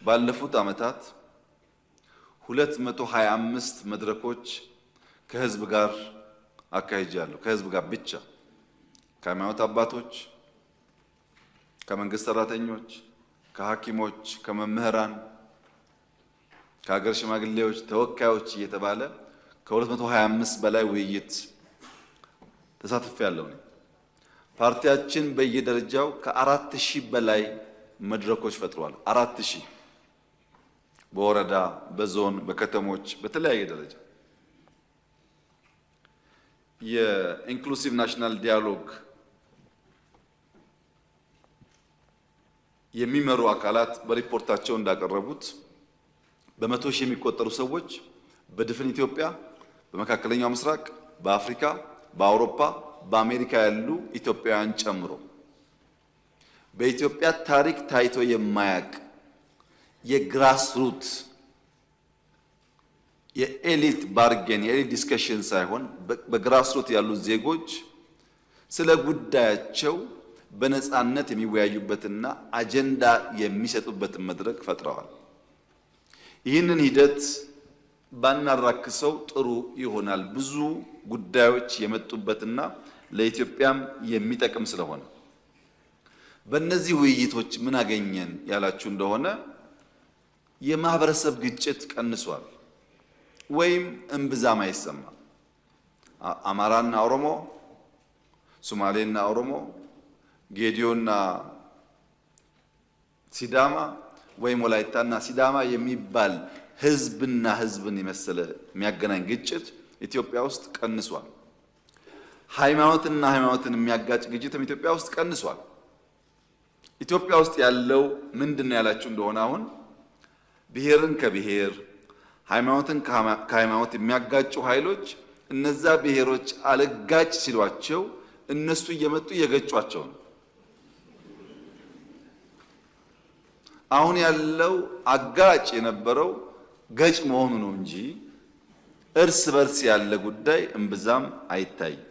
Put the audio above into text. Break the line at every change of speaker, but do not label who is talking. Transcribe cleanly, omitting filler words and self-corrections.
ባለፉት ዓመታት 225 መድረኮች ከህዝብ ጋር አካሂጃለሁ። ከህዝብ ጋር ብቻ ከሃይማኖት አባቶች፣ ከመንግስት ሰራተኞች፣ ከሐኪሞች፣ ከመምህራን፣ ከሀገር ሽማግሌዎች፣ ተወካዮች እየተባለ ከ225 በላይ ውይይት ተሳትፌያለሁ። ፓርቲያችን በየደረጃው ከ4000 በላይ መድረኮች ፈጥሯል። 4000 በወረዳ፣ በዞን፣ በከተሞች በተለያየ ደረጃ የኢንክሉሲቭ ናሽናል ዲያሎግ የሚመሩ አካላት በሪፖርታቸው እንዳቀረቡት በመቶ ሺህ የሚቆጠሩ ሰዎች በድፍን ኢትዮጵያ፣ በመካከለኛው ምስራቅ፣ በአፍሪካ፣ በአውሮፓ፣ በአሜሪካ ያሉ ኢትዮጵያውያን ጨምሮ በኢትዮጵያ ታሪክ ታይቶ የማያውቅ የግራስ ሩት የኤሊት ባርጌን የኤሊት ዲስከሽን ሳይሆን በግራስ ሩት ያሉ ዜጎች ስለ ጉዳያቸው በነፃነት የሚወያዩበትና አጀንዳ የሚሰጡበትን መድረክ ፈጥረዋል። ይህንን ሂደት ባናራክሰው ጥሩ ይሆናል። ብዙ ጉዳዮች የመጡበትና ለኢትዮጵያም የሚጠቅም ስለሆነ በእነዚህ ውይይቶች ምን አገኘን ያላችሁ እንደሆነ የማህበረሰብ ግጭት ቀንሷል ወይም እምብዛም አይሰማም። አማራና ኦሮሞ፣ ሶማሌና ኦሮሞ፣ ጌዲዮና ሲዳማ ወይም ወላይታና ሲዳማ የሚባል ህዝብና ህዝብን የመሰለ የሚያገናኝ ግጭት ኢትዮጵያ ውስጥ ቀንሷል። ሃይማኖትና ሃይማኖትን የሚያጋጭ ግጭትም ኢትዮጵያ ውስጥ ቀንሷል። ኢትዮጵያ ውስጥ ያለው ምንድነው ያላችሁ እንደሆነ አሁን ብሔርን ከብሔር ሃይማኖትን ከሃይማኖት የሚያጋጩ ኃይሎች እነዛ ብሔሮች አለጋጭ ሲሏቸው እነሱ እየመጡ እየገጯቸው ነው። አሁን ያለው አጋጭ የነበረው ገጭ መሆኑ ነው እንጂ እርስ በርስ ያለ ጉዳይ እምብዛም አይታይም።